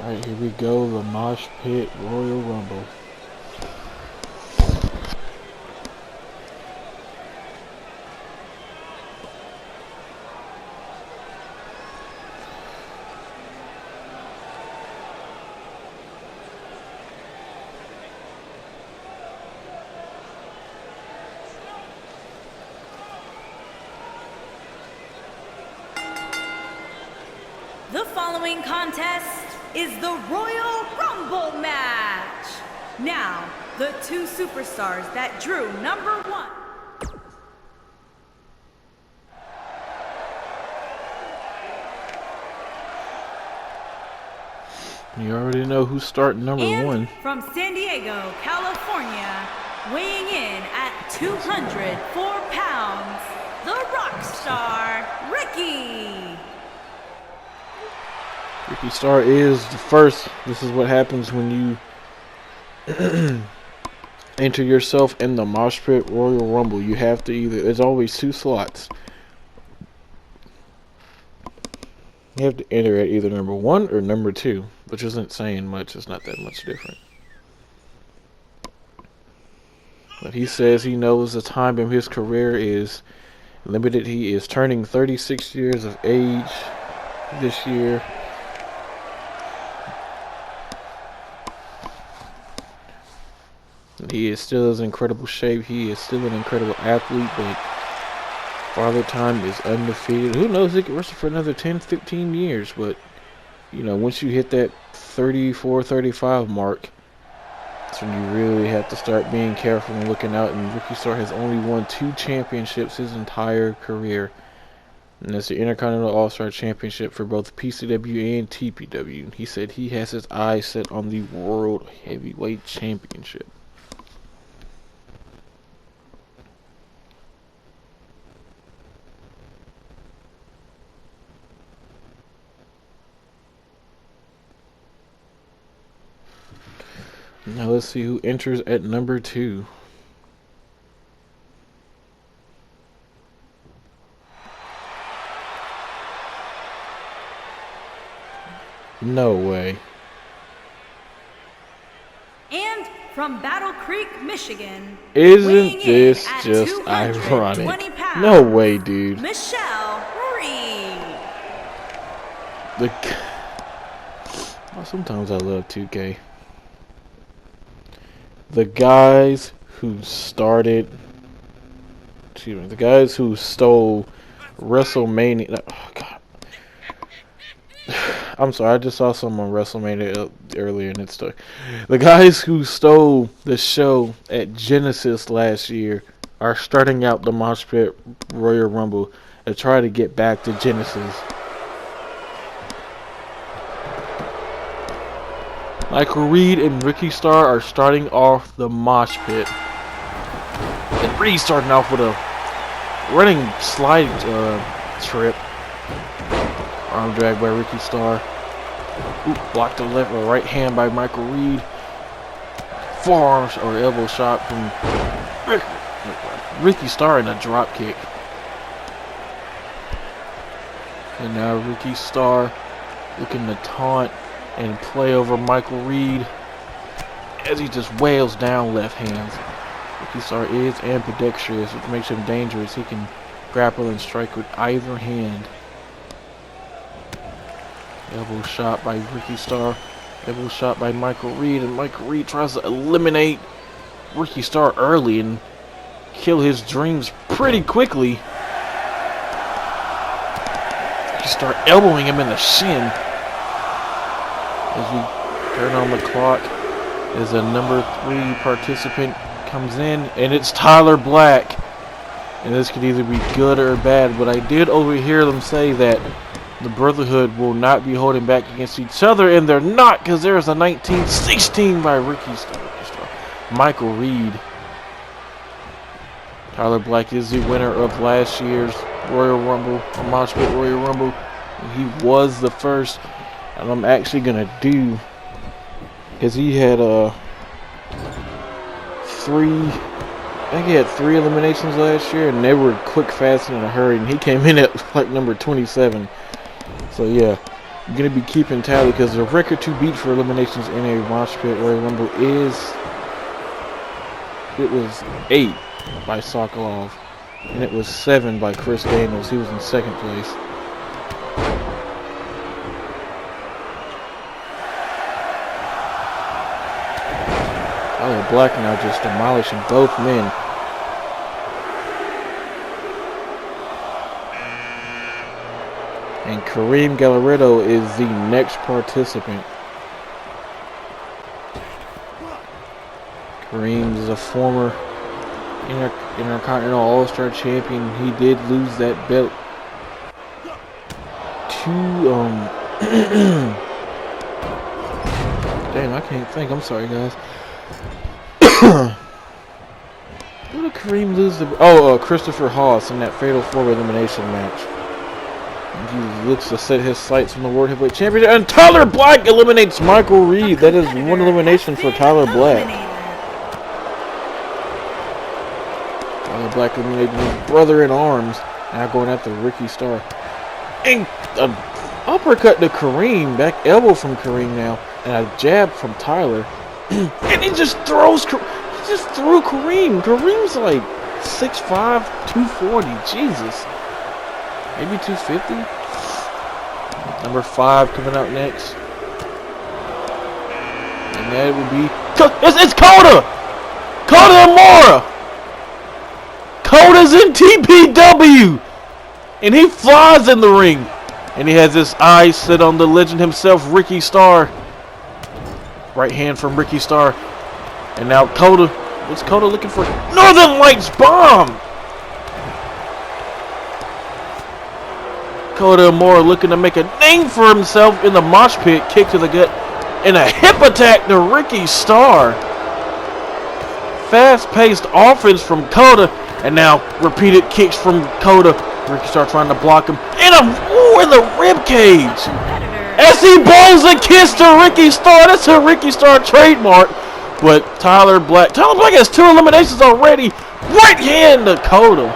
Alright, here we go, the Mosh Pit Royal Rumble. The following contest is the Royal Rumble match. Now, the two superstars that drew number one. You already know who's starting number one. From San Diego, California, weighing in at 204 pounds, the rock star, Ricky. Ricky Star is the first. This is what happens when you enter yourself in the Mosh Pit Royal Rumble. You have to there's always two slots. You have to enter at either number one or number two, which isn't saying much. It's not that much different. But he says he knows the time in his career is limited. He is turning 36 years of age this year. He is still in incredible shape. He is still an incredible athlete, but Father Time is undefeated. Who knows, he could wrestle for another 10, 15 years, but, you know, once you hit that 34, 35 mark, that's when you really have to start being careful and looking out, and Ricky Star has only won 2 championships his entire career, and that's the Intercontinental All-Star Championship for both PCW and TPW. He said he has his eyes set on the World Heavyweight Championship. Now let's see who enters at number 2. No way. And from Battle Creek, Michigan. Isn't this just ironic? Pounds, no way, dude. Michelle Reed. Oh, sometimes I love 2K. The guys who started, the guys who stole WrestleMania. Oh God, I'm sorry. I just saw some on WrestleMania earlier, and it's the guys who stole the show at Genesis last year are starting out the Mosh Pit Royal Rumble to try to get back to Genesis. Michael Reed and Ricky Star are starting off the Mosh Pit. And Reed starting off with a running slide trip. Arm drag by Ricky Star. Oop, blocked the left or right hand by Michael Reed. Forearms or elbow shot from Ricky Star in a drop kick. And now Ricky Star looking to taunt and play over Michael Reed as he just wails down left hands. Ricky Star is ambidextrous, which makes him dangerous. He can grapple and strike with either hand. Elbow shot by Ricky Star. Elbow shot by Michael Reed, and Michael Reed tries to eliminate Ricky Star early and kill his dreams pretty quickly. Ricky Star elbowing him in the shin. As we turn on the clock, as a number 3 participant comes in, and it's Tyler Black. And this could either be good or bad, but I did overhear them say that the Brotherhood will not be holding back against each other, and they're not, because there's a 1916 by Ricky Star. Michael Reed. Tyler Black is the winner of last year's Royal Rumble, Mosh Pit Royal Rumble. He was the first. And I'm actually gonna do, because he had 3, I think he had 3 eliminations last year, and they were quick, fast, and in a hurry, and he came in at like number 27. So yeah, going to be keeping tally because the record to beat for eliminations in a Moshpit Royal Rumble it was 8 by Sokolov, and it was 7 by Chris Daniels. He was in second place. Tyler Black now just demolishing both men. And Kareem Gallaretto is the next participant. Kareem is a former Intercontinental All-Star champion. He did lose that belt to damn, I can't think. I'm sorry, guys. Who did Kareem lose the? Christopher Haas in that Fatal 4 elimination match. And he looks to set his sights on the World Heavyweight Championship. And Tyler Black eliminates Michael Reed. That is one elimination for Tyler Black. Tyler Black eliminated his brother in arms. Now going after Ricky Starr. And an uppercut to Kareem. Back elbow from Kareem now. And a jab from Tyler. And he just throws. He just threw Kareem. Kareem's like 6'5", 240. Jesus. Maybe 250. Number 5 coming out next. And that would be. It's Kota! Kota Amora! Kota's in TPW! And he flies in the ring. And he has his eyes set on the legend himself, Ricky Starr. Right hand from Ricky Starr. And now Kota. What's Kota looking for? Northern Lights bomb! Kota Amora looking to make a name for himself in the mosh pit. Kick to the gut. And a hip attack to Ricky Starr. Fast-paced offense from Kota. And now repeated kicks from Kota. Ricky Starr trying to block him. And in the rib cage. As he blows a kiss to Ricky Starr. That's a Ricky Starr trademark. But Tyler Black has 2 eliminations already. Right hand to Kota.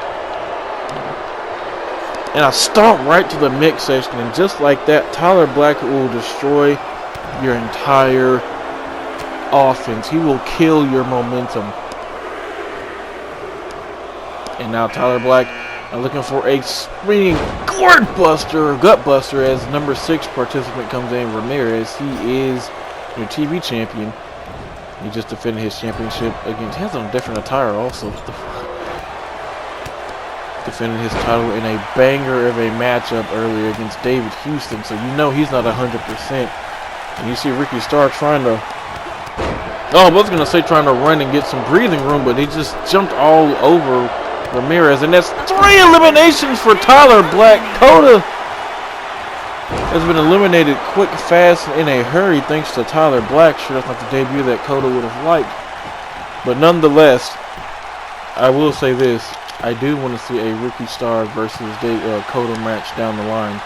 And a stomp right to the mix section. And just like that, Tyler Black will destroy your entire offense. He will kill your momentum. And now Tyler Black looking for a spinning gut buster as number 6 participant comes in, Ramirez. He is your TV champion. He just defended his championship against. He has on a different attire also. Defended his title in a banger of a matchup earlier against David Houston, so you know he's not 100%. And you see Ricky Starr trying to. I was gonna say trying to run and get some breathing room, but he just jumped all over Ramirez, and that's 3 eliminations for Tyler Black. Kota has been eliminated quick, fast, in a hurry thanks to Tyler Black. Sure, that's not the debut that Kota would have liked. But nonetheless, I will say this. I do want to see a Ricky Starr versus Kota match down the line.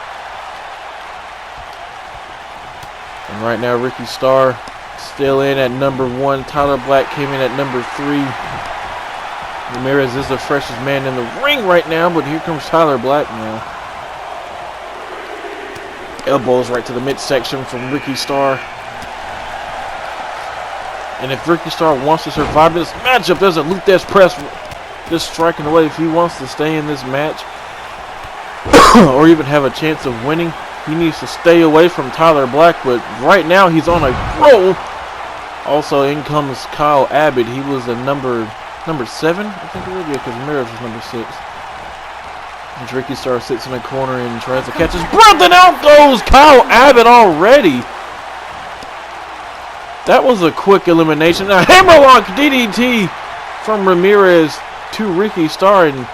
And right now, Ricky Starr still in at number 1. Tyler Black came in at number 3. Ramirez is the freshest man in the ring right now, but here comes Tyler Black now. Elbows right to the midsection from Ricky Starr. And if Ricky Starr wants to survive this matchup, there's a Luthes press just striking away. If he wants to stay in this match or even have a chance of winning, he needs to stay away from Tyler Black. But right now, he's on a roll. Also, in comes Kyle Abbott. He was the number 7, I think it would be, because Ramirez was number 6. And Ricky Starr sits in a corner and tries to catch his breath, and out goes Kyle Abbott already. That was a quick elimination. A hammerlock DDT from Ramirez to Ricky Starr, and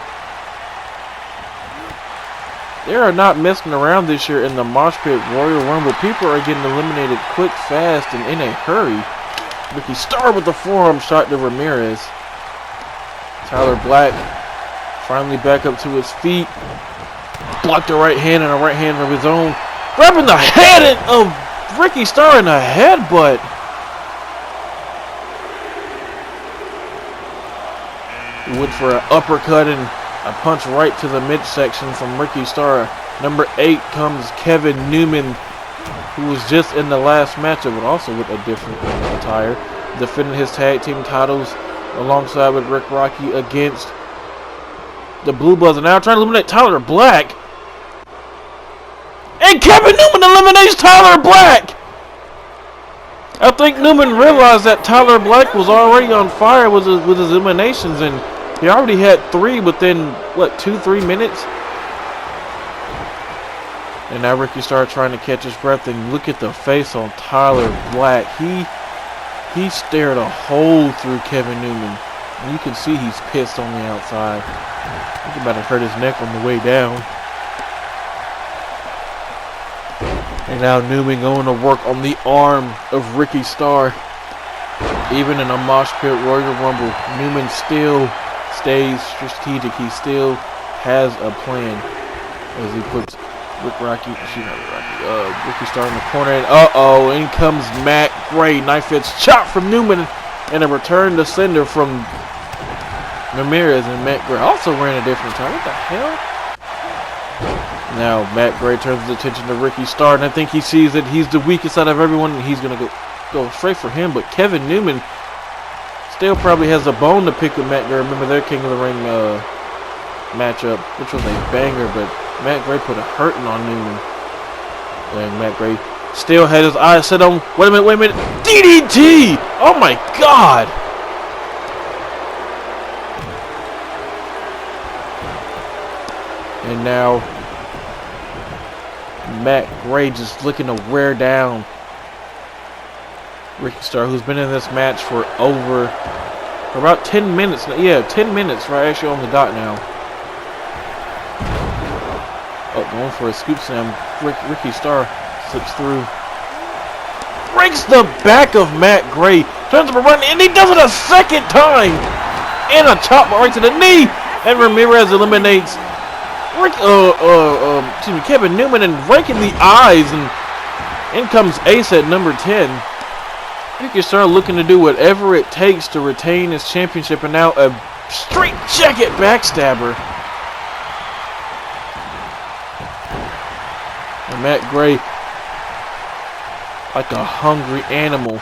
they are not messing around this year in the Moshpit Royal Rumble. People are getting eliminated quick, fast, and in a hurry. Ricky Starr with the forearm shot to Ramirez. Tyler Black finally back up to his feet. Blocked a right hand and a right hand of his own. Grabbing the head of Ricky Starr in a headbutt. He went for an uppercut and a punch right to the midsection from Ricky Starr. Number 8 comes Kevin Newman. who was just in the last matchup, but also with a different attire, defending his tag team titles alongside with Rick Rocky against the Blue Bloods, and now trying to eliminate Tyler Black. And Kevin Newman eliminates Tyler Black! I think Newman realized that Tyler Black was already on fire with his eliminations, and he already had 3 within, what, 2-3 minutes? And now Ricky started trying to catch his breath, and look at the face on Tyler Black. He stared a hole through Kevin Newman. And you can see he's pissed on the outside. He's about to hurt his neck on the way down. And now Newman going to work on the arm of Ricky Starr. Even in a mosh pit Royal Rumble, Newman still stays strategic. He still has a plan as he puts Ricky Starr in the corner, and in comes Matt Gray. Knife edge chop from Newman, and a return to sender from Ramirez, and Matt Gray also ran a different time. What the hell? Now Matt Gray turns his attention to Ricky Starr, and I think he sees that he's the weakest out of everyone, and he's gonna go straight for him. But Kevin Newman still probably has a bone to pick with Matt Gray. Remember their King of the Ring matchup, which was a banger, but Matt Gray put a hurting on Newman. And Matt Gray still had his eyes set on, wait a minute, DDT! Oh my God! And now Matt Gray just looking to wear down Ricky Starr, who's been in this match for about 10 minutes. Yeah, 10 minutes, right? Actually on the dot now. Oh, going for a scoop slam. Ricky Starr slips through. Breaks the back of Matt Gray. Turns up a run, and he does it a second time. And a chop right to the knee. And Ramirez eliminates Kevin Newman, and raking the eyes. And in comes Ace at number 10. Ricky Starr looking to do whatever it takes to retain his championship, and now a straight jacket backstabber. And Matt Gray, like a hungry animal,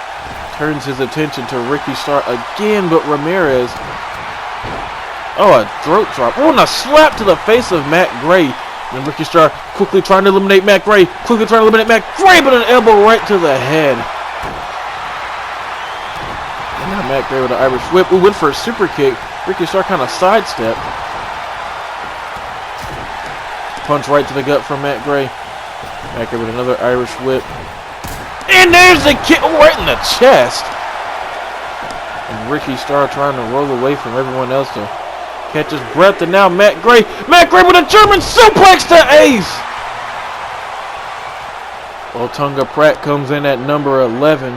turns his attention to Ricky Starr again, but Ramirez, a throat drop. And a slap to the face of Matt Gray. And Ricky Starr quickly trying to eliminate Matt Gray. But an elbow right to the head. And now Matt Gray with an Irish whip. We went for a super kick. Ricky Starr kind of sidestepped. Punch right to the gut from Matt Gray. Matt Gray with another Irish whip. And there's the kick right in the chest. And Ricky Starr trying to roll away from everyone else to catch his breath. And now Matt Gray with a German suplex to Ace. Otunga Pratt comes in at number 11.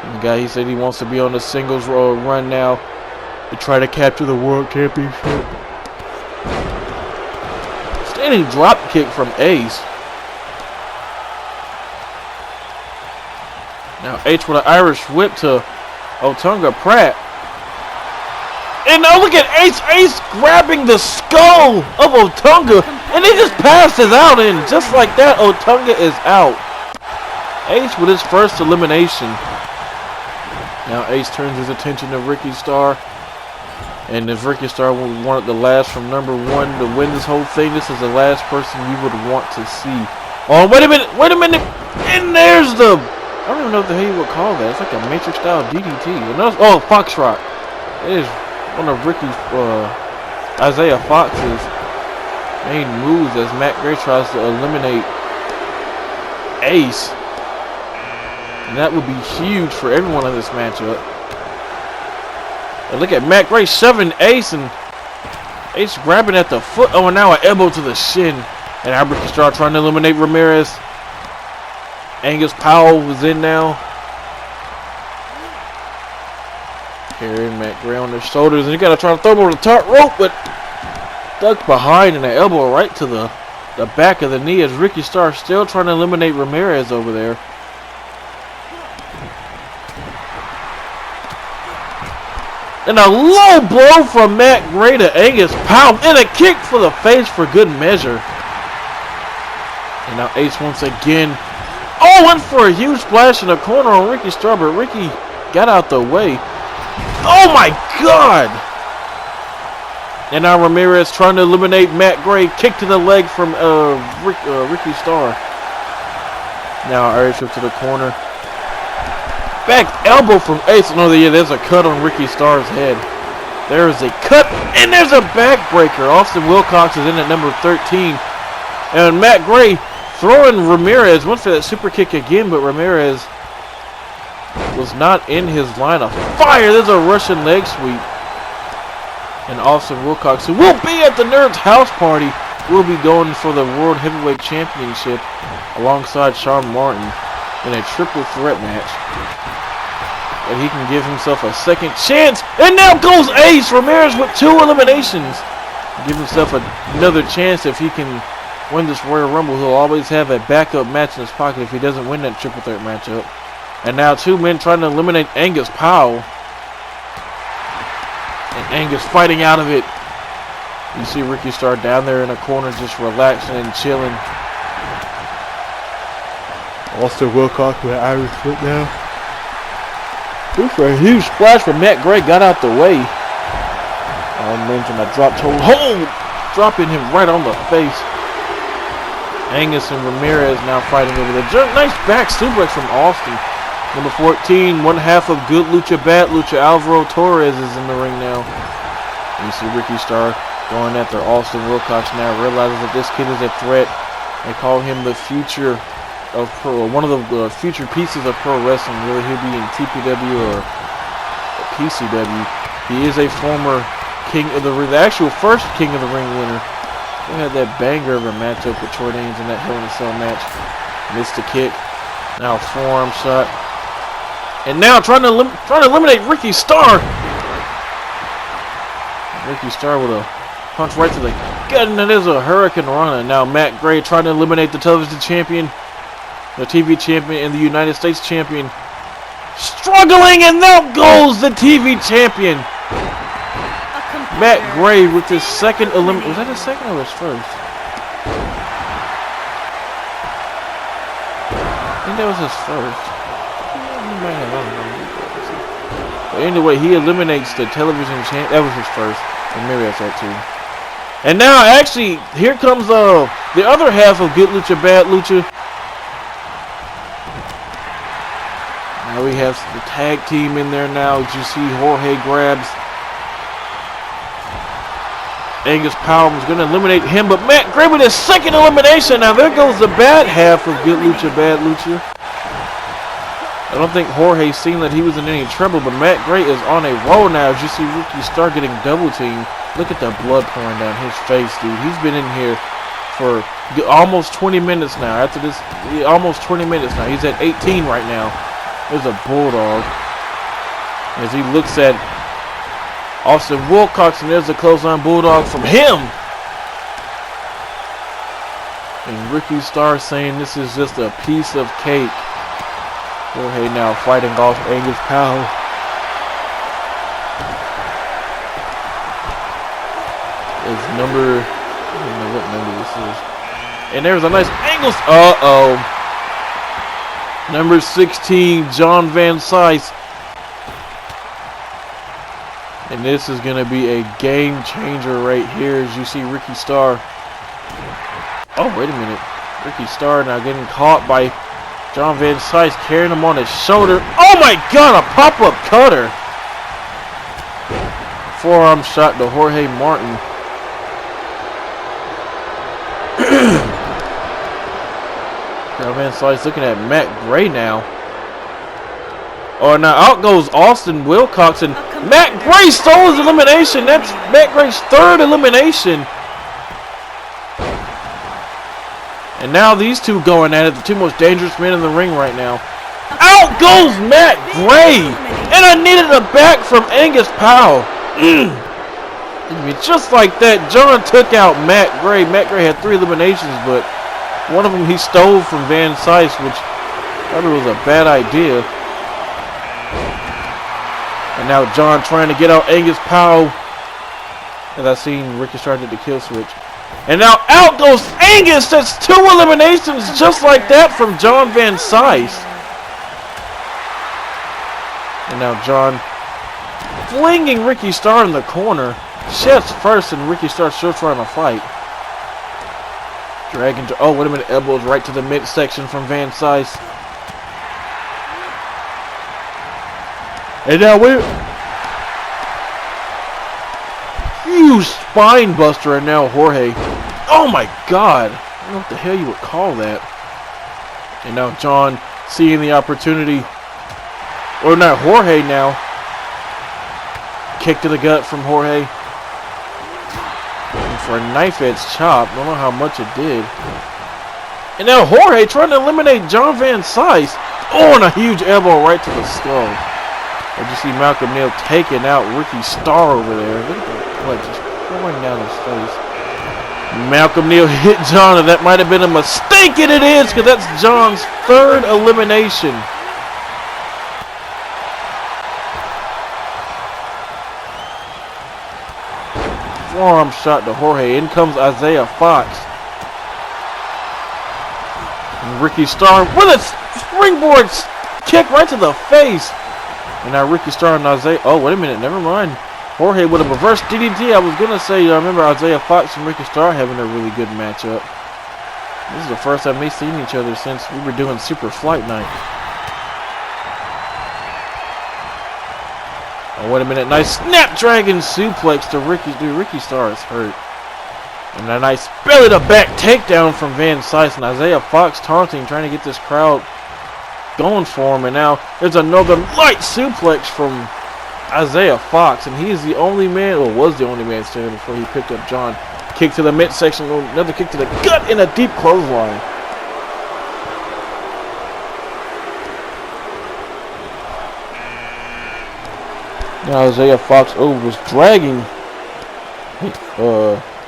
And the guy, he said he wants to be on the singles run now to try to capture the World Championship. Standing drop kick from Ace. Now H with an Irish whip to Otunga Pratt. And now look at Ace grabbing the skull of Otunga, and he just passes out, and just like that, Otunga is out. Ace with his first elimination. Now Ace turns his attention to Ricky Starr, and if Ricky Starr wanted the last from number 1 to win this whole thing, this is the last person you would want to see. Oh, wait a minute, and there's the, I don't even know what the hell you would call that. It's like a Matrix style DDT. Oh, Foxtrot. It is one of Isaiah Fox's main moves as Matt Gray tries to eliminate Ace. And that would be huge for everyone in this matchup. And look at Matt Gray shoving Ace, and Ace grabbing at the foot. Oh, and now an elbow to the shin. And now Ricky Starr trying to eliminate Ramirez. Angus Powell was in now. Carrying Matt Gray on their shoulders, and you gotta try to throw him over the top rope, but ducked behind, and an elbow right to the back of the knee as Ricky Starr still trying to eliminate Ramirez over there. And a low blow from Matt Gray to Angus Powell, and a kick for the face for good measure. And now Ace once again. Oh, went for a huge splash in the corner on Ricky Starr, but Ricky got out the way. Oh my God! And now Ramirez trying to eliminate Matt Gray. Kick to the leg from Ricky Starr. Now air shift to the corner. Back elbow from Ace. No, yeah, there's a cut on Ricky Starr's head. There is a cut, and there's a backbreaker. Austin Wilcox is in at number 13. And Matt Gray throwing Ramirez. Went for that super kick again, but Ramirez was not in his line of fire. There's a Russian leg sweep. And Austin Wilcox, who will be at the Nerds house party, will be going for the World Heavyweight Championship alongside Sean Martin in a triple threat match. And he can give himself a second chance. And now goes Ace Ramirez with 2 eliminations. Give himself another chance if he can win this Royal Rumble. He'll always have a backup match in his pocket if he doesn't win that triple threat matchup. And now 2 men trying to eliminate Angus Powell. And Angus fighting out of it. You see Ricky Starr down there in a corner just relaxing and chilling. Austin Wilcox with an Irish foot now. Went for a huge splash, but Matt Gray got out the way. I mentioned a drop toe hold, dropping him right on the face. Angus and Ramirez now fighting over the nice back suplex from Austin. Number 14, one half of Good Lucha Bad Lucha, Alvaro Torres is in the ring now. And you see Ricky Starr going after Austin Wilcox now, realizes that this kid is a threat. They call him the future of pro, one of the future pieces of pro wrestling. Whether he'll be in TPW or PCW, he is a former King of the Ring, the actual first King of the Ring winner. He had that banger of a matchup with Troy Danes in that Hell in a Cell match. Missed the kick. Now forearm shot. And now trying to eliminate Ricky Starr. Ricky Starr with a punch right to the gut, and that is a Hurricane Rana. Now Matt Gray trying to eliminate the television champion, the TV champion, and the United States champion. Struggling, and there goes the TV champion. Matt Gray with his second elimination. Was that his second or his first? I think that was his first. But anyway, he eliminates the television champ. That was his first. And maybe that's that too. And now, actually, here comes the other half of Good Lucha Bad Lucha. Now we have the tag team in there now. As you see, Jorge grabs Angus Powell, was going to eliminate him, but Matt Gray with his second elimination. Now there goes the bad half of Good Lucha Bad Lucha. I don't think Jorge's seen that he was in any trouble, but Matt Gray is on a roll now. As you see Ricky Starr getting double teamed. Look at the blood pouring down his face, dude. He's been in here for almost 20 minutes now. After this, almost 20 minutes now. He's at 18 right now. There's a Bulldog. As he looks at Austin Wilcox, and there's a clothesline Bulldog from him. And Ricky Starr saying this is just a piece of cake. Jorge now fighting off Angus Powell. It's number, I don't know what number this is. And there's a nice angle. Number 16, John Van Sice. And this is going to be a game changer right here as you see Ricky Starr. Oh, wait a minute. Ricky Starr now getting caught by John Van Sice, carrying him on his shoulder. Oh my God, a pop-up cutter. Forearm shot to Jorge Martin. John Van Sice looking at Matt Gray now. Oh, now out goes Austin Wilcox, and Matt Gray stole his elimination. That's Matt Gray's third elimination. And now these two going at it, the two most dangerous men in the ring right now. Out goes Matt Gray! And I needed a back from Angus Powell. Just like that, John took out Matt Gray. Matt Gray had 3 eliminations, but one of them he stole from Van Sice, which probably was a bad idea. And now John trying to get out Angus Powell. As I seen Ricky started the kill switch. And now out goes Angus. That's 2 eliminations just like that from John Van Sice. And now John flinging Ricky Starr in the corner. Chest first and Ricky Starr still trying to fight. Dragging to, oh wait a minute, elbows right to the midsection from Van Sice. And now huge spine buster, and now Jorge. Oh my god. I don't know what the hell you would call that. And now John seeing the opportunity. Or not, Jorge now. Kick to the gut from Jorge. And for a knife edge chop. Don't know how much it did. And now Jorge trying to eliminate John Van Sice. Oh, and a huge elbow right to the skull. As you see Malcolm Neal taking out Ricky Starr over there. Look at that blood just pouring down his face. Malcolm Neal hit John, and that might have been a mistake, and it is, because that's John's 3rd elimination. Forearm shot to Jorge. In comes Isaiah Fox. And Ricky Starr with a springboard kick right to the face. And now Ricky Starr and Isaiah. Oh, wait a minute. Never mind. Jorge with a reverse DDT. I was going to say, I remember Isaiah Fox and Ricky Starr having a really good matchup. This is the first time they've seen each other since we were doing Super Flight Night. Oh, wait a minute. Nice Snapdragon suplex to Ricky. Dude, Ricky Starr is hurt. And a nice belly to back takedown from Van Sice. And Isaiah Fox taunting, trying to get this crowd going for him. And now there's another light suplex from Isaiah Fox. And he is the only man, or was the only man standing before he picked up John. Kick to the midsection. Another kick to the gut and a deep clothesline. Now Isaiah Fox was dragging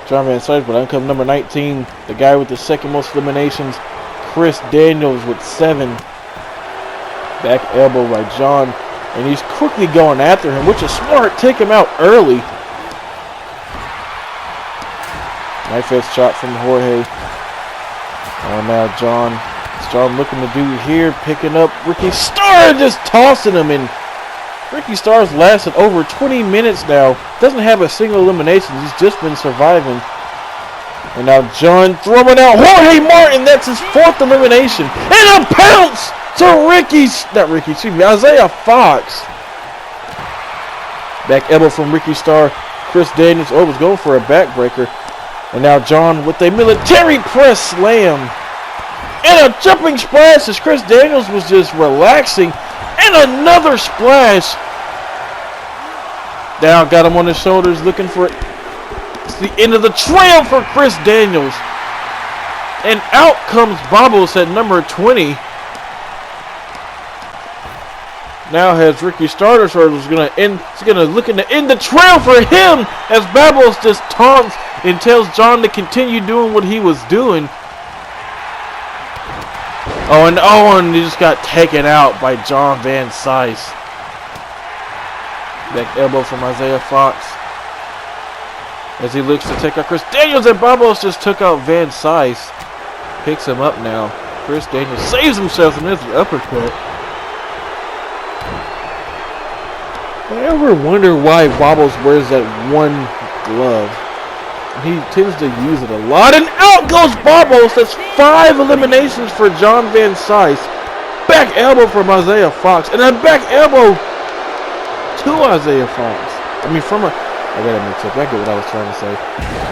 John Van Sice, but uncomes number 19, the guy with the 2nd most eliminations, Chris Daniels with 7. Back elbow by John, and he's quickly going after him, which is smart. Take him out early. Knife edge shot from Jorge. Oh, now John. What's John looking to do here? Picking up Ricky Starr and just tossing him in. Ricky Starr's lasted over 20 minutes now. Doesn't have a single elimination. He's just been surviving. And now John throwing out Jorge Martin. That's his 4th elimination. And a pounce to Isaiah Fox. Back elbow from Ricky Starr. Chris Daniels was going for a backbreaker. And now John with a military press slam. And a jumping splash as Chris Daniels was just relaxing. And another splash. Now got him on his shoulders looking for it. It's the end of the trail for Chris Daniels. And out comes Bobbles at number 20. Now has Ricky Starr is gonna looking to end the trail for him as Bobbles just taunts and tells John to continue doing what he was doing. And he just got taken out by John Van Sice. Back elbow from Isaiah Fox. As he looks to take out Chris Daniels, and Bobos just took out Van Sice. Picks him up now. Chris Daniels saves himself and there's the uppercut. I ever wonder why Bobos wears that one glove? He tends to use it a lot. And out goes Barbos. That's 5 eliminations for John Van Sice. Back elbow from Isaiah Fox. And then back elbow to Isaiah Fox. I gotta mix up. I get what I was trying to say.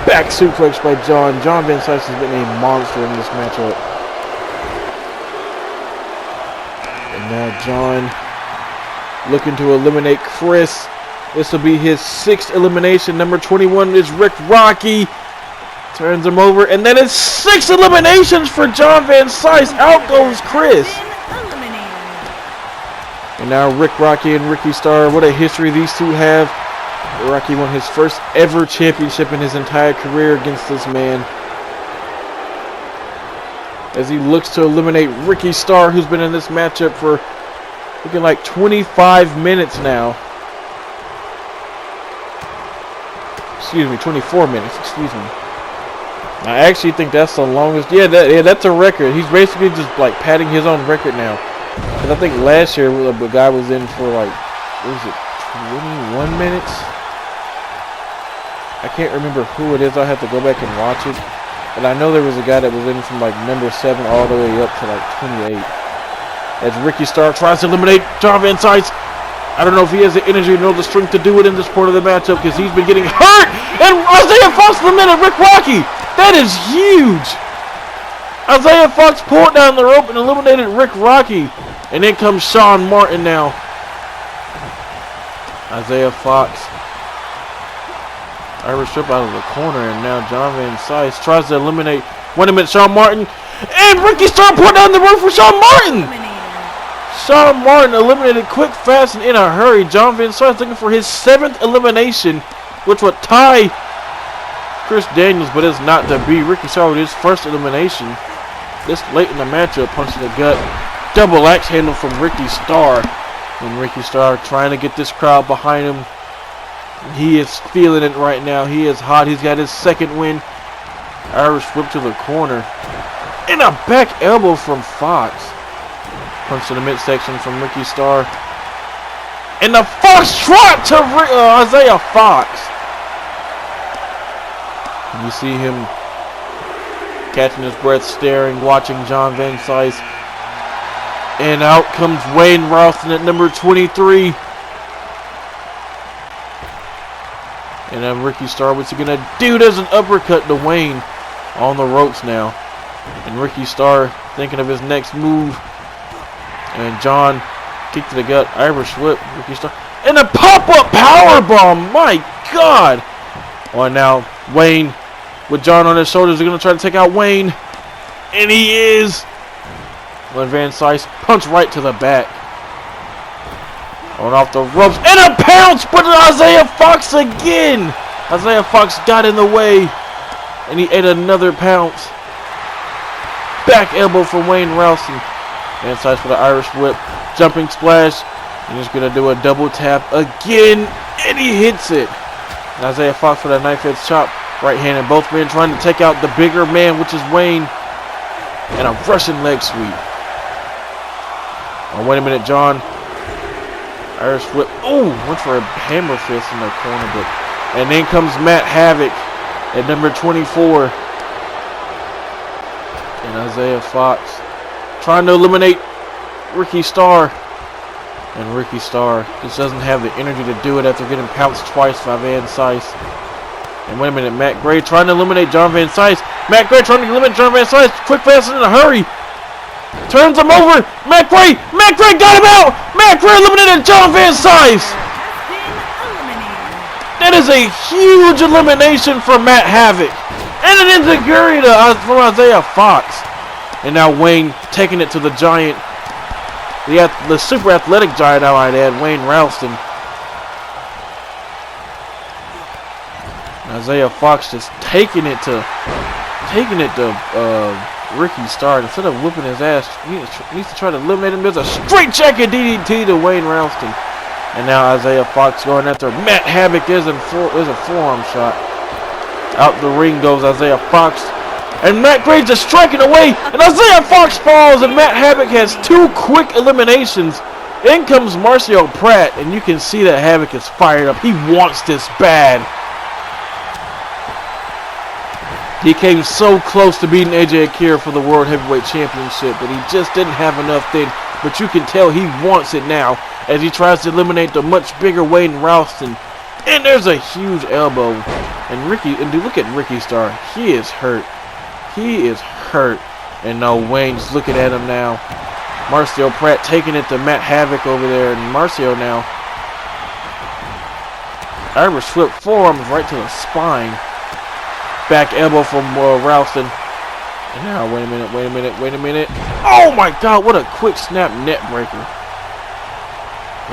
Back suplex by John. John Van Sice has been a monster in this matchup. And now John looking to eliminate Chris. This will be his 6th elimination. Number 21 is Rick Rocky. Turns him over. And then it's 6 eliminations for John Van Sice. Out goes Chris. And now Rick Rocky and Ricky Starr. What a history these two have. Rocky won his first ever championship in his entire career against this man. As he looks to eliminate Ricky Starr, who's been in this matchup for looking like 25 minutes now. 24 minutes, excuse me. I actually think that's the longest. Yeah, that's a record. He's basically just like patting his own record now. Because I think last year the guy was in for like, what was it, 21 minutes? I can't remember who it is. I'll have to go back and watch it. But I know there was a guy that was in from like number 7 all the way up to like 28. As Ricky Starr tries to eliminate John Van Sice. I don't know if he has the energy nor the strength to do it in this part of the matchup because he's been getting hurt. And Isaiah Fox eliminated Rick Rocky. That is huge. Isaiah Fox pulled down the rope and eliminated Rick Rocky. And then comes Sean Martin now. Isaiah Fox. Irish whip out of the corner, and now John Van Sice tries to eliminate. Wait a minute, Sean Martin. And Ricky Starr pulled down the rope for Sean Martin. Sean Martin eliminated quick, fast, and in a hurry. John Van Sice looking for his 7th elimination, which would tie Chris Daniels, but it's not to be. Ricky Starr with his first elimination. This late in the matchup, punch to the gut. Double axe handle from Ricky Starr. And Ricky Starr trying to get this crowd behind him. He is feeling it right now. He is hot. He's got his 2nd win. Irish whip to the corner. And a back elbow from Fox. Punch to the midsection from Ricky Starr. And the Fox trot to Isaiah Fox. You see him catching his breath, staring, watching John Van Sice. And out comes Wayne Ralston at number 23. And then Ricky Starr, what's he going to do? There's an uppercut to Wayne on the ropes now. And Ricky Starr thinking of his next move. And John, kick to the gut, Irish whip, Ricky Starr. And a pop-up powerbomb! My God! Well, now Wayne, with John on his shoulders, is going to try to take out Wayne. And he is! When Van Sice punch right to the back. On off the ropes. And a pounce! But Isaiah Fox again! Isaiah Fox got in the way. And he ate another pounce. Back elbow from Wayne Ralston. Van Sice for the Irish whip. Jumping splash. And he's going to do a double tap again. And he hits it. And Isaiah Fox for the knife edge chop. Right hand. And both men trying to take out the bigger man, which is Wayne. And a Russian leg sweep. Oh, wait a minute, John. Irish whip. Oh, went for a hammer fist in the corner. And then comes Matt Havoc at number 24. And Isaiah Fox trying to eliminate Ricky Starr. And Ricky Starr just doesn't have the energy to do it after getting pounced twice by Van Sice. And wait a minute, Matt Gray trying to eliminate John Van Sice. Matt Gray trying to eliminate John Van Sice. Quick, fast, and in a hurry. Turns him over. Matt Gray got him out. Matt Gray eliminated John Van Sice. That is a huge elimination for Matt Havoc. And an enziguri from Isaiah Fox. And now Wayne taking it to the giant. The super athletic giant, I might add, Wayne Ralston. Isaiah Fox just taking it to Ricky Starr. Instead of whooping his ass, he needs to try to eliminate him. There's a straight check at DDT to Wayne Ralston. And now Isaiah Fox going after Matt Havoc. There's a forearm shot. Out the ring goes Isaiah Fox. And Matt Gray just striking away. And Isaiah Fox falls. And Matt Havoc has 2 quick eliminations. In comes Marcio Pratt. And you can see that Havoc is fired up. He wants this bad. He came so close to beating AJ Akira for the World Heavyweight Championship, but he just didn't have enough then. But you can tell he wants it now as he tries to eliminate the much bigger Wayne Ralston. And there's a huge elbow. And look at Ricky Starr. He is hurt. He is hurt. And now Wayne's looking at him now. Marcio Pratt taking it to Matt Havoc over there. And Marcio now. Irish whip forearms right to the spine. Back elbow from Ralston. And now, wait a minute. Oh my God, what a quick snap net breaker.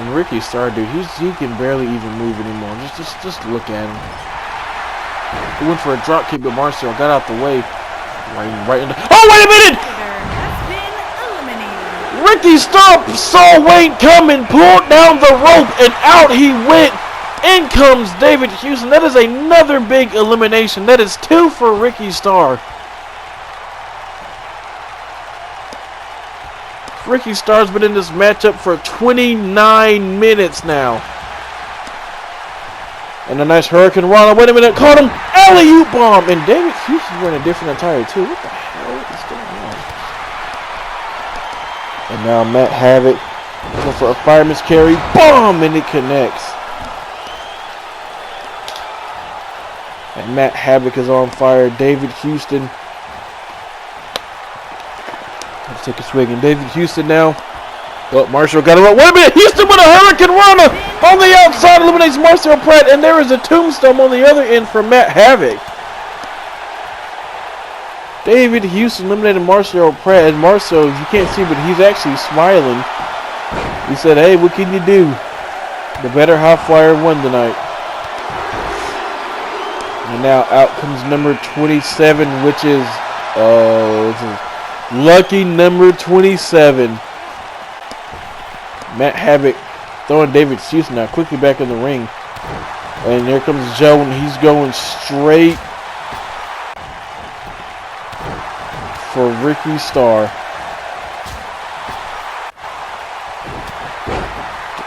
And Ricky Starr, dude, he can barely even move anymore. Just look at him. He went for a drop kick, but Marcel got out the way. Right into. Oh, wait a minute! Ricky Starr saw Wayne come and pulled down the rope, and out he went. In comes David Houston. That is another big elimination. That is 2 for Ricky Starr. Ricky Starr's been in this matchup for 29 minutes now. And a nice Hurricane Rana. Wait a minute. Caught him. Alley-oop bomb. And David Houston's wearing a different attire too. What the hell is going on? And now Matt Havoc going for a fireman's carry. Bomb. And it connects. And Matt Havoc is on fire. David Houston. Let's take a swing. And David Houston now. But Marshall got him up. Wait a minute. Houston with a Hurricane Rana on the outside. Eliminates Marcel Pratt. And there is a tombstone on the other end for Matt Havoc. David Houston eliminated Marcel Pratt. And Marcel, you can't see, but he's actually smiling. He said, hey, what can you do? The better high flyer won tonight. And now out comes number 27, which is lucky number 27. Matt Havoc throwing David Houston now quickly back in the ring. And there comes Joe, and he's going straight for Ricky Starr.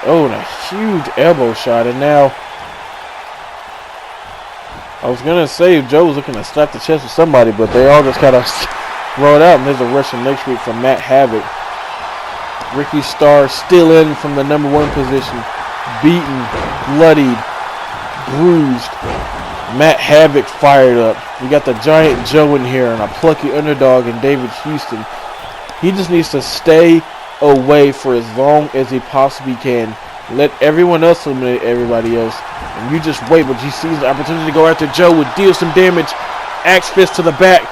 Oh, and a huge elbow shot. And now, I was going to say Joe was looking to slap the chest of somebody, but they all just kind of rolled out. And there's a Russian leg sweep from Matt Havoc. Ricky Starr still in from the number 1 position. Beaten, bloodied, bruised. Matt Havoc fired up. We got the Giant Joe in here and a plucky underdog in David Houston. He just needs to stay away for as long as he possibly can. Let everyone else eliminate everybody else. And you just wait, but he sees the opportunity to go after Joe, would deal some damage. Axe fist to the back.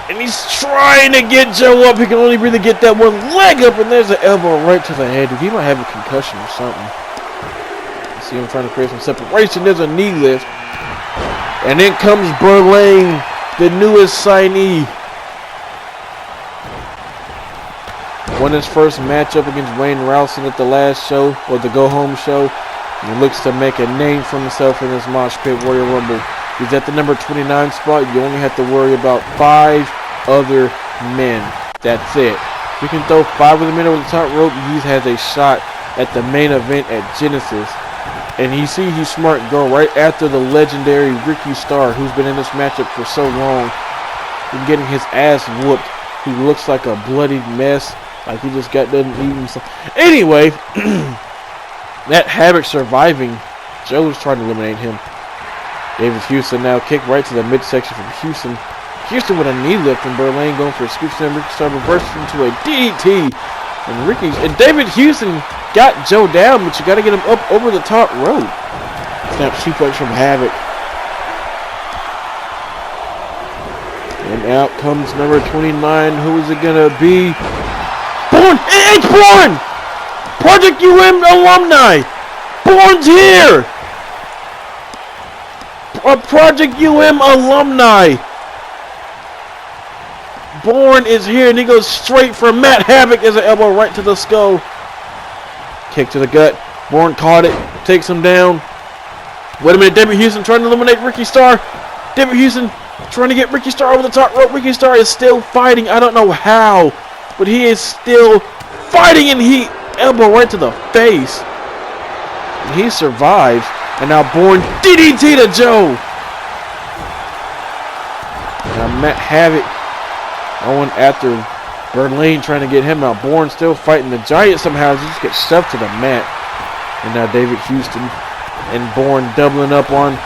And he's trying to get Joe up. He can only really get that one leg up. And there's an elbow right to the head. He might have a concussion or something. You see him trying to create some separation. There's a knee lift. And in comes Berlane, the newest signee. Won his first matchup against Wayne Rowson at the last show, or the go-home show. He looks to make a name for himself in this Moshpit Royal Rumble. He's at the number 29 spot. You only have to worry about 5 other men. That's it. You can throw 5 of them in over the top rope. He has a shot at the main event at Genesis. And he's smart. Go right after the legendary Ricky Starr, who's been in this matchup for so long. He's getting his ass whooped. He looks like a bloody mess. Like he just got done eating something. Anyway, that Havoc surviving. Joe was trying to eliminate him. David Houston now kick right to the midsection from Houston. Houston with a knee lift, and Berlane going for a scoop slam. Ricky Starr reverses into a DDT. And David Houston got Joe down, but you got to get him up over the top rope. Snap suplex from Havoc. And out comes number 29. Who is it going to be? Bourne! It's Bourne! Project UM alumni! Bourne's here! A Project UM alumni! Bourne is here, and he goes straight for Matt Havoc as an elbow right to the skull. Kick to the gut. Bourne caught it, takes him down. Wait a minute, David Houston trying to eliminate Ricky Starr. David Houston trying to get Ricky Starr over the top rope. Ricky Starr is still fighting. I don't know how, but he is still fighting, and he elbow right to the face. And he survives. And now Bourne DDT to Joe. Now Matt Havoc going after Berlane, trying to get him out. Bourne still fighting. The Giant somehow just gets shoved to the mat. And now David Houston and Bourne doubling up on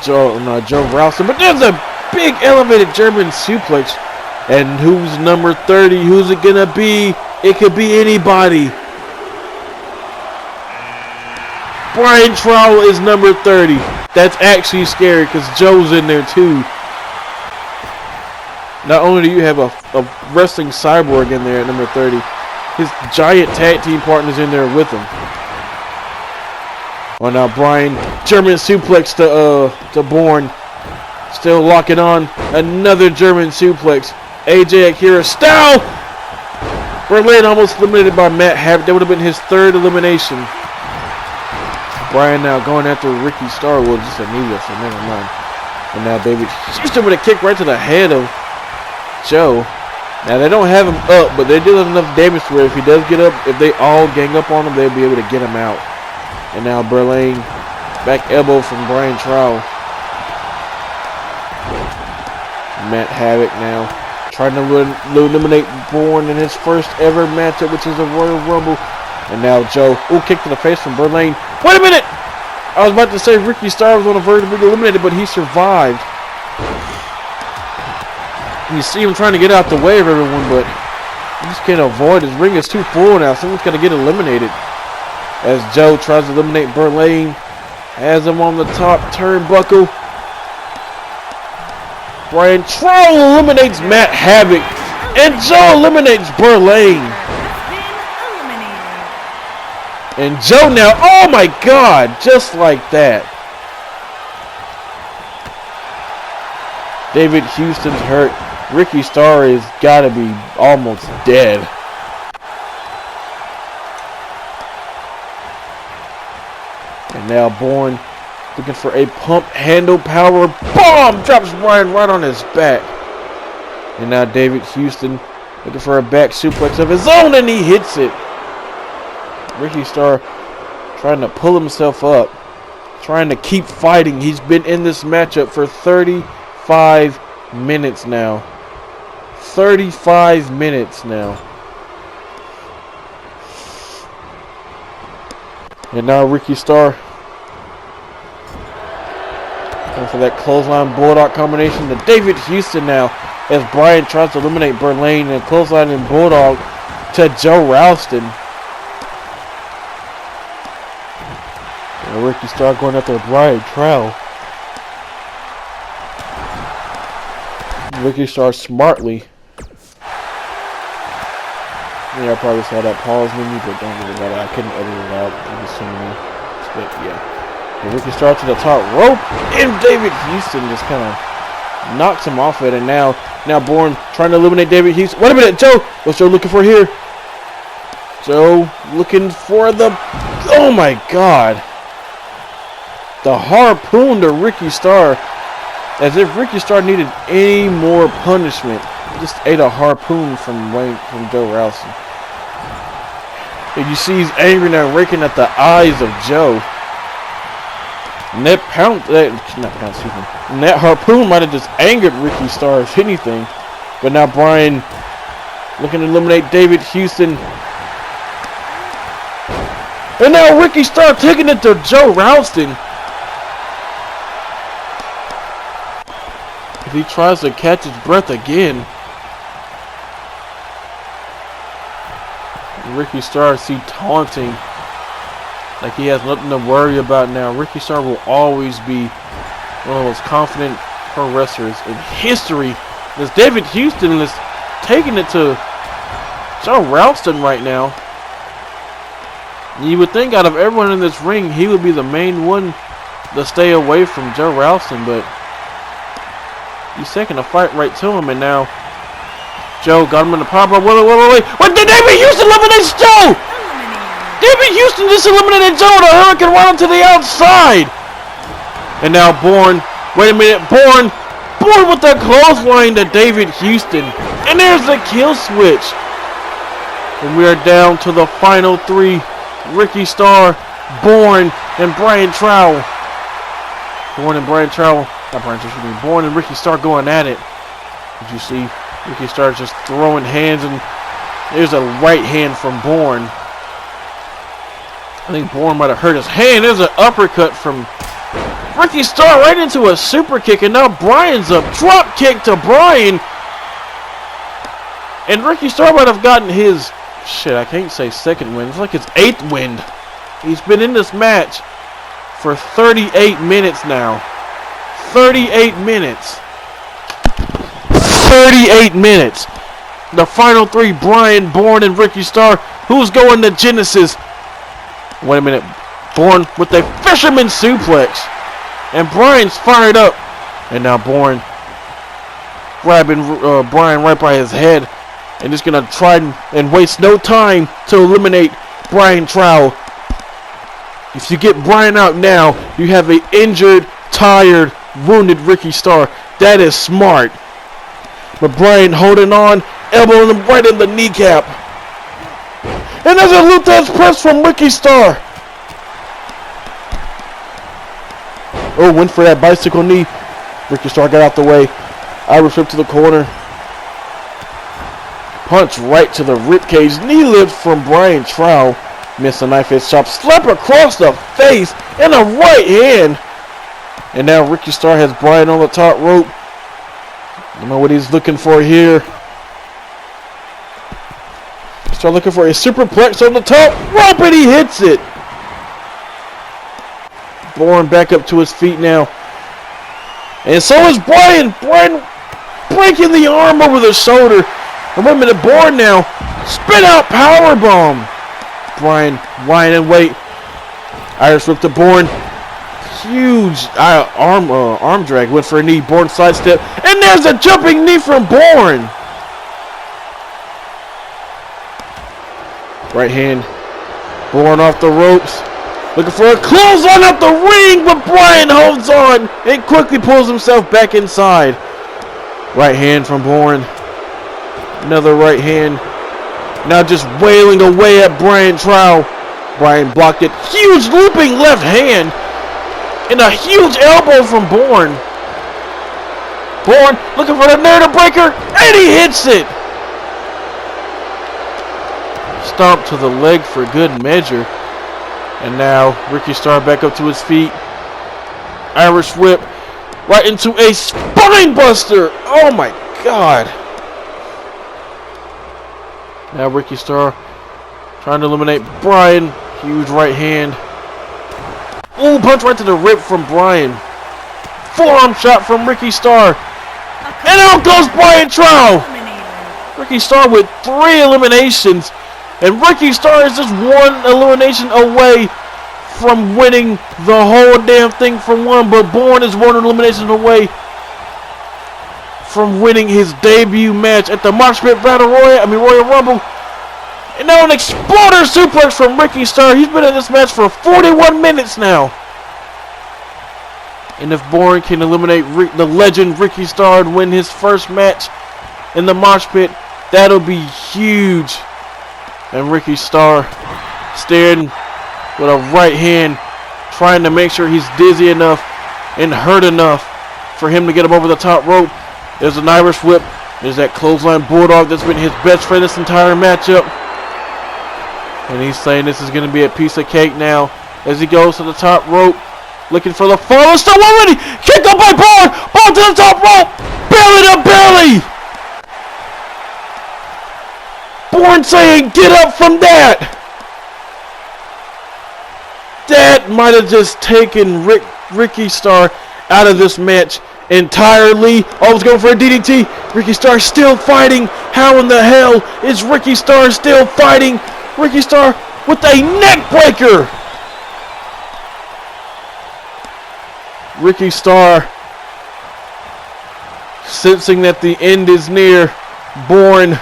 Joe Rowson. But there's a big elevated German suplex. And who's number 30? Who's it gonna be? It could be anybody. Brian Trowell is number 30. That's actually scary because Joe's in there too. Not only do you have a wrestling cyborg in there at number 30, his Giant tag team partner's in there with him. Oh, now Brian, German suplex to Bourne. Still locking on. Another German suplex. AJ Akira style. Berlin almost eliminated by Matt Havoc. That would have been his 3rd elimination. Bryan now going after Ricky Starr. Well, just a knee lift, so never mind. And now David Houston with a kick right to the head of Joe. Now they don't have him up, but they do have enough damage to where if he does get up, if they all gang up on him, they'll be able to get him out. And now Berlane, back elbow from Bryan Trowell. Matt Havoc now trying to eliminate Bourne in his first ever matchup, which is a Royal Rumble. And now Joe, kick to the face from Berlane. Wait a minute! I was about to say Ricky Starr was on the verge of being eliminated, but he survived. You see him trying to get out the way of everyone, but he just can't avoid. His ring is too full now. Someone's got to get eliminated. As Joe tries to eliminate Berlane, has him on the top turnbuckle. Bryan Trowell eliminates Matt Havoc, and Joe eliminates Berlane. And Joe now, oh my God, just like that. David Houston's hurt. Ricky Starr has got to be almost dead. And now Bourne looking for a pump handle power bomb. Drops Bryan right on his back. And now David Houston looking for a back suplex of his own, and he hits it. Ricky Starr trying to pull himself up, trying to keep fighting. He's been in this matchup for 35 minutes now. 35 minutes now. And now Ricky Starr going for that clothesline bulldog combination to David Houston now, as Bryan tries to eliminate Berlane, and clothesline and bulldog to Joe Ralston. And Ricky Starr going after Bryan Trowell. Ricky Starr smartly. Yeah, I probably saw that pause menu, but don't worry about it. I couldn't edit it out. It was so many. But yeah. And Ricky Starr to the top rope, and David Houston just kind of knocks him off it. And now Bourne trying to eliminate David Houston. Wait a minute, Joe. What's Joe looking for here? Joe looking for the. Oh my God. The harpoon to Ricky Starr, as if Ricky Starr needed any more punishment. Just ate a harpoon from Joe Ralston. And you see he's angry now, raking at the eyes of Joe. And that harpoon might have just angered Ricky Starr, if anything. But now Bryan looking to eliminate David Houston. And now Ricky Starr taking it to Joe Ralston. If he tries to catch his breath again, Ricky Starr taunting like he has nothing to worry about now. Ricky Starr will always be one of the most confident pro wrestlers in history. As David Houston is taking it to Joe Ralston right now. You would think out of everyone in this ring, he would be the main one to stay away from Joe Ralston, but he's taking a fight right to him, and now Joe got him in the power. Wait. What did David Houston eliminates Joe? David Houston just eliminated Joe with a hurricane right onto the outside. And now Bourne. Wait a minute. Bourne with the clothesline to David Houston. And there's the kill switch. And we are down to the final three. Ricky Starr, Bourne, and Bryan Trowell. Bourne and Ricky Starr going at it. Did you see Ricky Starr just throwing hands, and there's a right hand from Bourne. I think Bourne might have hurt his hand. There's an uppercut from Ricky Starr right into a super kick, and now Bryan's up. Drop kick to Bryan. And Ricky Starr might have gotten his, I can't say second win. It's like his 8th win. He's been in this match for 38 minutes now. 38 minutes. 38 minutes. The final three, Bryan, Bourne, and Ricky Starr. Who's going to Genesis? Wait a minute. Bourne with a fisherman suplex. And Bryan's fired up. And now Bourne grabbing Bryan right by his head. And just going to try and waste no time to eliminate Bryan Trowell. If you get Bryan out now, you have an injured, tired, wounded Ricky Starr. That is smart. But Bryan holding on, elbowing him right in the kneecap. And there's a Luthez press from Ricky Starr. Oh, went for that bicycle knee. Ricky Starr got out the way. Irish whip to the corner. Punch right to the ribcage. Knee lift from Bryan Trow. Miss a knife edge chop. Slap across the face and a right hand. And now Ricky Starr has Bryan on the top rope. I don't know what he's looking for here. Start looking for a superplex on the top rope, and he hits it. Bourne back up to his feet now. And so is Bryan. Bryan breaking the arm over the shoulder. And wait a minute, Bourne now. Spin out powerbomb. Bryan lying in wait. Irish whip to Bourne. Huge arm drag. Went for a knee. Bourne sidestep. And there's a jumping knee from Bourne. Right hand. Bourne off the ropes. Looking for a clothesline up the ring, but Bryan holds on and quickly pulls himself back inside. Right hand from Bourne. Another right hand. Now just wailing away at Bryan Trow. Bryan blocked it. Huge looping left hand. And a huge elbow from Bourne. Bourne looking for the narrative breaker. And he hits it. Stomp to the leg for good measure. And now Ricky Starr back up to his feet. Irish whip right into a spine buster. Oh my God. Now Ricky Starr trying to eliminate Bryan. Huge right hand. Ooh, punch right to the rib from Bryan. Forearm shot from Ricky Starr. And out goes Bryan Trow. Ricky Starr with 3 eliminations. And Ricky Starr is just 1 elimination away from winning the whole damn thing for one. But Bourne is 1 elimination away from winning his debut match at the Moshpit Royal Rumble. And now an exploder suplex from Ricky Starr. He's been in this match for 41 minutes now. And if Bourne can eliminate the legend Ricky Starr and win his first match in the Moshpit, that'll be huge. And Ricky Starr staring with a right hand, trying to make sure he's dizzy enough and hurt enough for him to get him over the top rope. There's an Irish whip. There's that clothesline bulldog that's been his best friend this entire matchup. And he's saying this is going to be a piece of cake now as he goes to the top rope, looking for the fall. Still already kicked up by Bourne. Bourne to the top rope. Belly to belly. Bourne saying, get up from that. That might have just taken Ricky Starr out of this match entirely. Always going for a DDT. Ricky Starr still fighting. How in the hell is Ricky Starr still fighting? Ricky Starr with a neck breaker. Ricky Starr sensing that the end is near. Bourne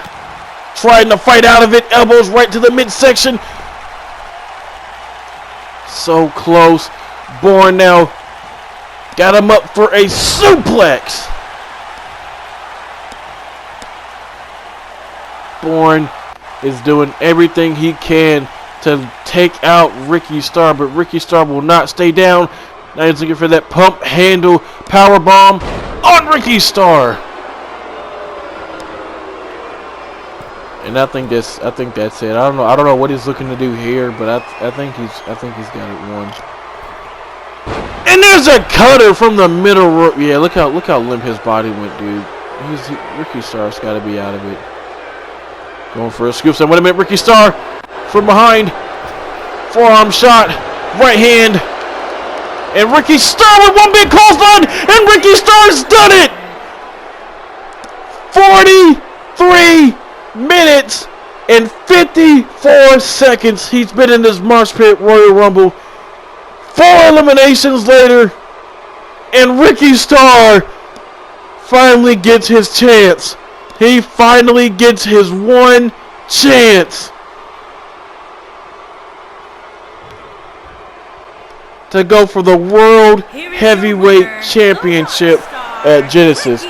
trying to fight out of it. Elbows right to the midsection. So close. Bourne now got him up for a suplex. Bourne is doing everything he can to take out Ricky Starr, but Ricky Starr will not stay down. Now he's looking for that pump handle power bomb on Ricky Starr. And I think that's it. I don't know what he's looking to do here, but I think he's got it won. And there's a cutter from the middle rope. Yeah, look how limp his body went, dude. Ricky Starr's got to be out of it. Going for a scoop. So wait a minute, Ricky Starr from behind. Forearm shot, right hand. And Ricky Starr with one big clothesline, and Ricky Starr's done it. 43 minutes and 54 seconds he's been in this Moshpit Royal Rumble. 4 eliminations later, and Ricky Starr finally gets his chance. He finally gets his one chance. to go for the World Here is your Heavyweight winner, Championship the Rockstar, at Genesis.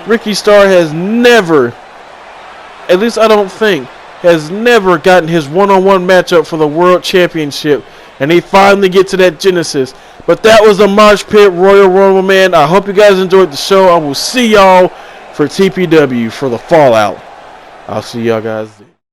Ricky Starr has never, at least I don't think, has never gotten his one-on-one matchup for the World Championship, and he finally gets to that Genesis. But that was the Moshpit Royal Rumble, man. I hope you guys enjoyed the show. I will see y'all for TPW for the Fallout. I'll see y'all guys.